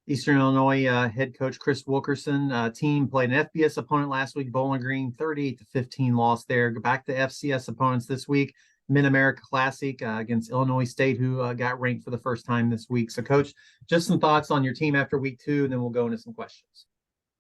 Eastern Illinois head coach Chris Wilkerson team played an FBS opponent last week, Bowling Green, 38-15 loss there. Go back to FCS opponents this week, Mid-America Classic against Illinois State, who got ranked for the first time this week. So, Coach, just some thoughts on your team after week 2, and then we'll go into some questions.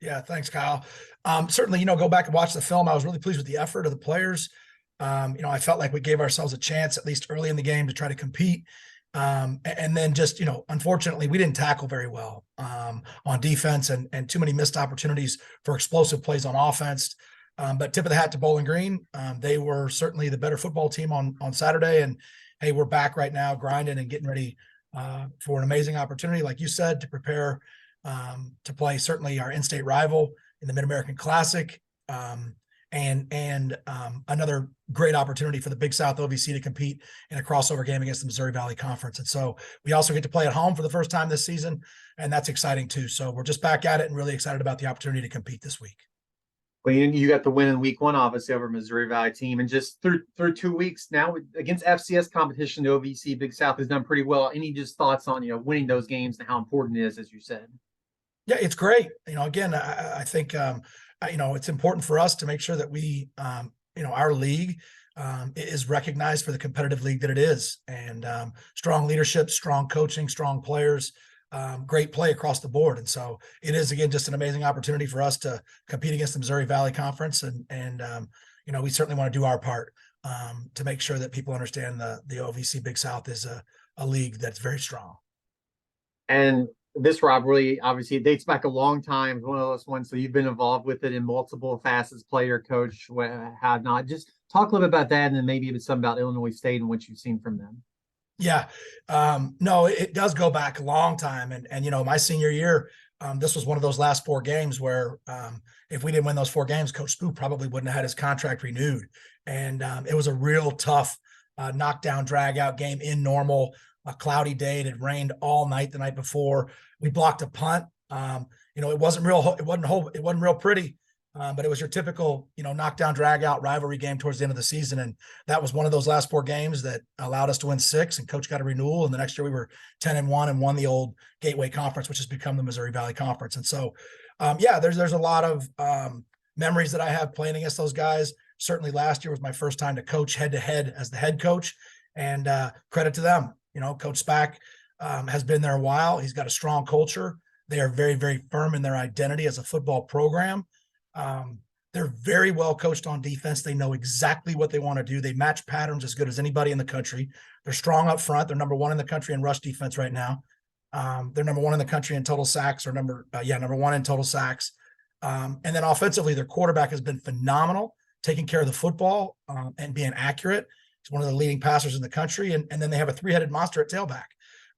Yeah, thanks, Kyle. Certainly, go back and watch the film. I was really pleased with the effort of the players. I felt like we gave ourselves a chance, at least early in the game, to try to compete. And then just, unfortunately, we didn't tackle very well on defense and too many missed opportunities for explosive plays on offense. But tip of the hat to Bowling Green. They were certainly the better football team on Saturday. And, hey, we're back right now grinding and getting ready for an amazing opportunity, like you said, to prepare to play certainly our in-state rival in the Mid-American Classic. And another great opportunity for the Big South OVC to compete in a crossover game against the Missouri Valley Conference. And so we also get to play at home for the first time this season, and that's exciting too. So we're just back at it and really excited about the opportunity to compete this week. Well, you got the win in week 1, obviously, over Missouri Valley team. And just through 2 weeks now against FCS competition, the OVC Big South has done pretty well. Any just thoughts on, winning those games and how important it is, as you said? Yeah, it's great. Again, I think, it's important for us to make sure that we, our league is recognized for the competitive league that it is, and strong leadership, strong coaching, strong players, great play across the board. And so it is, again, just an amazing opportunity for us to compete against the Missouri Valley Conference. And we certainly want to do our part to make sure that people understand the OVC Big South is a league that's very strong. And this rivalry, obviously, it dates back a long time. It's one of those ones. So you've been involved with it in multiple facets, player, coach, have not. Just talk a little bit about that, and then maybe even some about Illinois State and what you've seen from them. Yeah, no, it does go back a long time. And my senior year, this was one of those last 4 games where if we didn't win those 4 games, Coach Spoo probably wouldn't have had his contract renewed. And it was a real tough knockdown, drag out game in Normal. A cloudy day. It had rained all night the night before. We blocked a punt. It wasn't real pretty, but it was your typical, knockdown, drag out rivalry game towards the end of the season. And that was one of those last 4 games that allowed us to win 6, and coach got a renewal. And the next year we were 10-1 and won the old Gateway Conference, which has become the Missouri Valley Conference. And so, there's a lot of memories that I have playing against those guys. Certainly last year was my first time to coach head to head as the head coach, and credit to them. Coach Spack has been there a while. He's got a strong culture. They are very, very firm in their identity as a football program. They're very well coached on defense. They know exactly what they want to do. They match patterns as good as anybody in the country. They're strong up front. They're number 1 in the country in rush defense right now. They're number 1 in the country in total sacks, or number 1 in total sacks. And then offensively, their quarterback has been phenomenal, taking care of the football and being accurate. He's one of the leading passers in the country. And then they have a 3-headed monster at tailback.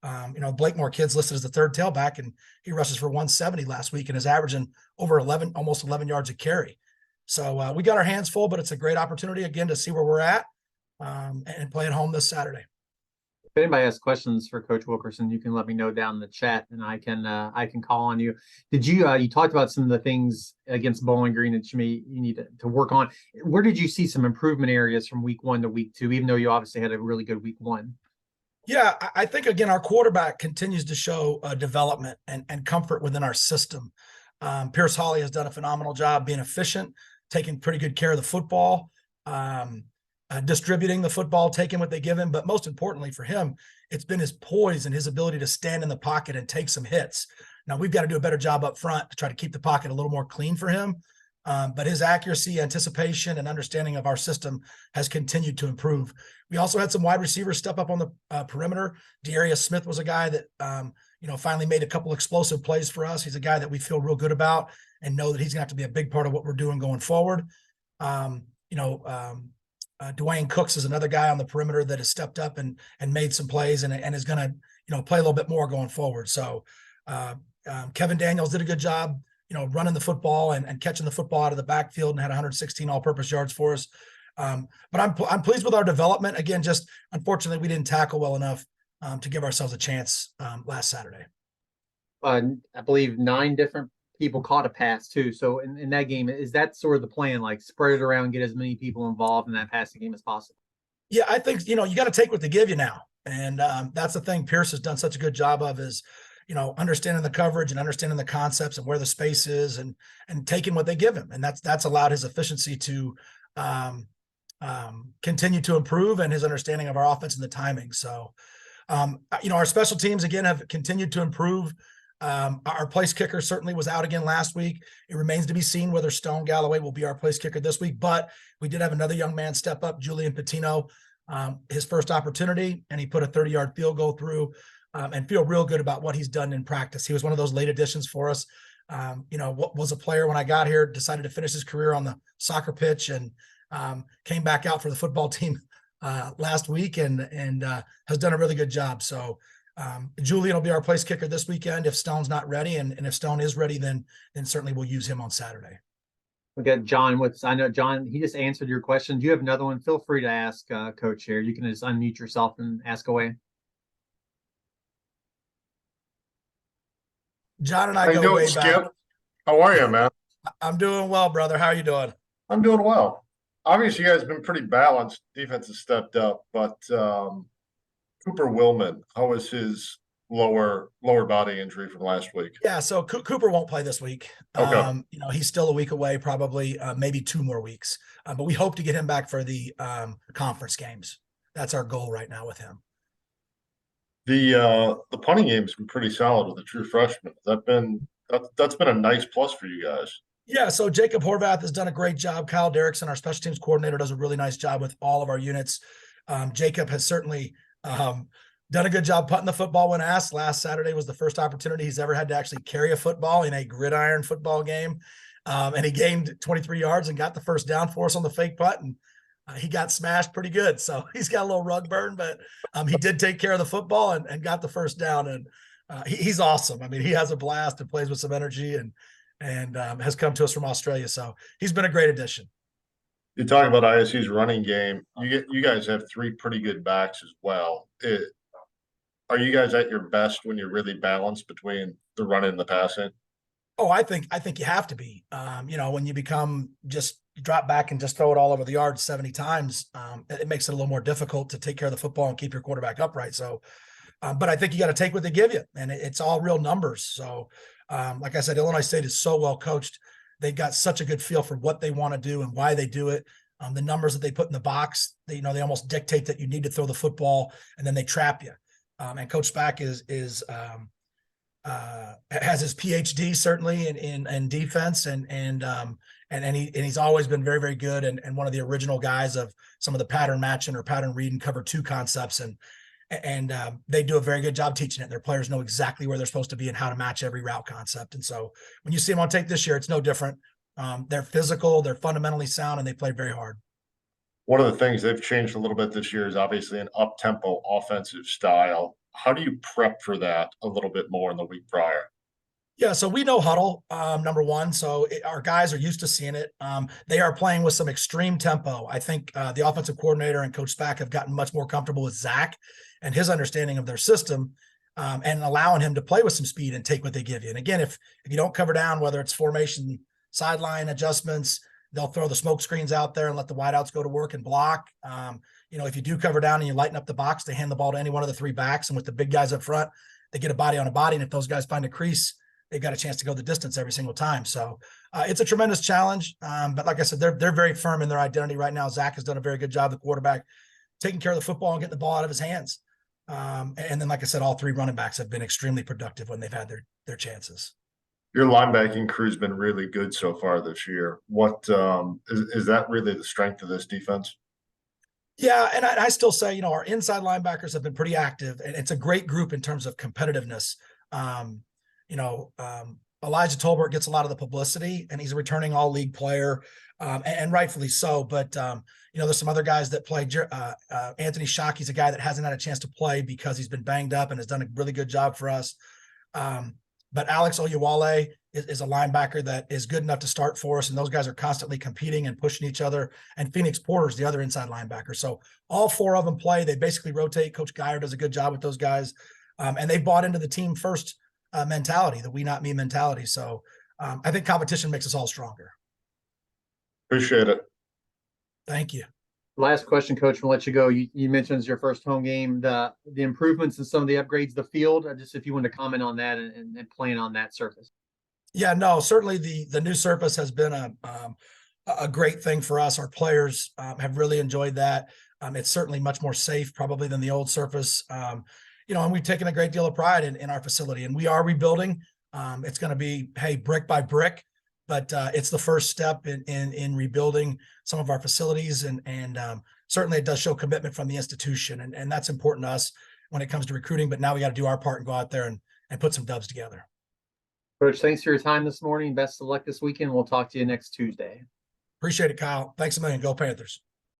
Blakemore kid's listed as the 3rd tailback, and he rushes for 170 last week and is averaging over almost 11 yards a carry. So we got our hands full, but it's a great opportunity again to see where we're at and play at home this Saturday. If anybody has questions for Coach Wilkerson, you can let me know down in the chat, and I can call on you. Did you talked about some of the things against Bowling Green that you need to work on? Where did you see some improvement areas from week 1 to week 2, even though you obviously had a really good week 1? Yeah, I think, again, our quarterback continues to show development and comfort within our system. Pierce Hawley has done a phenomenal job being efficient, taking pretty good care of the football, distributing the football, taking what they give him. But most importantly for him, it's been his poise and his ability to stand in the pocket and take some hits. Now, we've got to do a better job up front to try to keep the pocket a little more clean for him. But his accuracy, anticipation, and understanding of our system has continued to improve. We also had some wide receivers step up on the perimeter. Dearius Smith was a guy that, finally made a couple explosive plays for us. He's a guy that we feel real good about and know that he's going to have to be a big part of what we're doing going forward. Dwayne Cooks is another guy on the perimeter that has stepped up and made some plays and is going to, play a little bit more going forward. So Kevin Daniels did a good job, running the football and catching the football out of the backfield, and had 116 all-purpose yards for us. But I'm pleased with our development. Again, just unfortunately, we didn't tackle well enough to give ourselves a chance last Saturday. I believe 9 different people caught a pass too. So in that game, is that sort of the plan, like spread it around, get as many people involved in that passing game as possible? Yeah, I think, you got to take what they give you now. And that's the thing Pierce has done such a good job of is, understanding the coverage and understanding the concepts and where the space is, and taking what they give him. And that's allowed his efficiency to continue to improve, and his understanding of our offense and the timing. So, our special teams, again, have continued to improve. Our place kicker certainly was out again last week. It remains to be seen whether Stone Galloway will be our place kicker this week, but we did have another young man step up, Julian Patino, his first opportunity, and he put a 30-yard field goal through, and feel real good about what he's done in practice. He was one of those late additions for us. What was a player when I got here, decided to finish his career on the soccer pitch, and came back out for the football team last week, and has done a really good job. So Julian will be our place kicker this weekend if Stone's not ready, and if Stone is ready, then certainly we'll use him on Saturday. We got John I know John, he just answered your question. Do you have another one? Feel free to ask Coach here. You can just unmute yourself and ask away. John and I go way back. Skip? How are you, man? I'm doing well, brother. How are you doing? I'm doing well. Obviously, you guys have been pretty balanced. Defense has stepped up, but Cooper Willman, how was his lower body injury from last week? Yeah, so Cooper won't play this week. Okay. He's still a week away, probably maybe 2 more weeks. But we hope to get him back for the conference games. That's our goal right now with him. The punting game's been pretty solid with a true freshman. That's been a nice plus for you guys. Yeah, so Jacob Horvath has done a great job. Kyle Derrickson, our special teams coordinator, does a really nice job with all of our units. Jacob has certainly done a good job putting the football when asked. Last Saturday was the first opportunity he's ever had to actually carry a football in a gridiron football game. And he gained 23 yards and got the first down for us on the fake punt. And he got smashed pretty good. So he's got a little rug burn, but he did take care of the football and got the first down. And he's awesome. I mean, he has a blast and plays with some energy, and has come to us from Australia. So he's been a great addition. You talk about ISU's running game. You guys have 3 pretty good backs as well. Are you guys at your best when you're really balanced between the run and the passing? Oh, I think you have to be. When you become just drop back and just throw it all over the yard 70 times, it makes it a little more difficult to take care of the football and keep your quarterback upright. So, but I think you got to take what they give you, and it's all real numbers. So, like I said, Illinois State is so well coached. They've got such a good feel for what they want to do and why they do it. The numbers that they put in the box, they almost dictate that you need to throw the football, and then they trap you. And Coach Spack has his PhD certainly in defense, and he's always been very, very good, and one of the original guys of some of the pattern matching or pattern reading cover 2 concepts, and they do a very good job teaching it. Their players know exactly where they're supposed to be and how to match every route concept. And so when you see them on tape this year, it's no different. They're physical, they're fundamentally sound, and they play very hard. One of the things they've changed a little bit this year is obviously an up-tempo offensive style. How do you prep for that a little bit more in the week prior? Yeah, so we know huddle, number one. So our guys are used to seeing it. They are playing with some extreme tempo. I think the offensive coordinator and Coach Spack have gotten much more comfortable with Zach and his understanding of their system, and allowing him to play with some speed and take what they give you. And again, if you don't cover down, whether it's formation, sideline adjustments, they'll throw the smoke screens out there and let the wideouts go to work and block. If you do cover down and you lighten up the box, they hand the ball to any one of the 3 backs. And with the big guys up front, they get a body on a body. And if those guys find a crease, they've got a chance to go the distance every single time. So it's a tremendous challenge. But like I said, they're very firm in their identity right now. Zach has done a very good job, the quarterback, taking care of the football and getting the ball out of his hands. And then, like I said, all 3 running backs have been extremely productive when they've had their chances. Your linebacking crew's been really good so far this year. What is that really the strength of this defense? Yeah, and I still say, our inside linebackers have been pretty active, and it's a great group in terms of competitiveness. Elijah Tolbert gets a lot of the publicity, and he's a returning all-league player, and rightfully so. But there's some other guys that play. Anthony Shockey's a guy that hasn't had a chance to play because he's been banged up and has done a really good job for us. But Alex Oyewale is a linebacker that is good enough to start for us, and those guys are constantly competing and pushing each other. And Phoenix Porter's the other inside linebacker. So all 4 of them play. They basically rotate. Coach Geyer does a good job with those guys, and they bought into the team first mentality, the we not me mentality. So I think competition makes us all stronger. Appreciate it. Thank you. Last question, Coach, we'll let you go. You mentioned it's your first home game, the improvements and some of the upgrades, the field. Just if you want to comment on that and playing on that surface. Yeah, no, certainly the new surface has been a great thing for us. Our players have really enjoyed that. It's certainly much more safe probably than the old surface. And we've taken a great deal of pride in our facility, and we are rebuilding. It's going to be, hey, brick by brick, but it's the first step in rebuilding some of our facilities, and certainly it does show commitment from the institution, and that's important to us when it comes to recruiting. But now we got to do our part and go out there and put some dubs together. Coach, thanks for your time this morning. Best of luck this weekend. We'll talk to you next Tuesday. Appreciate it, Kyle. Thanks a million. Go Panthers.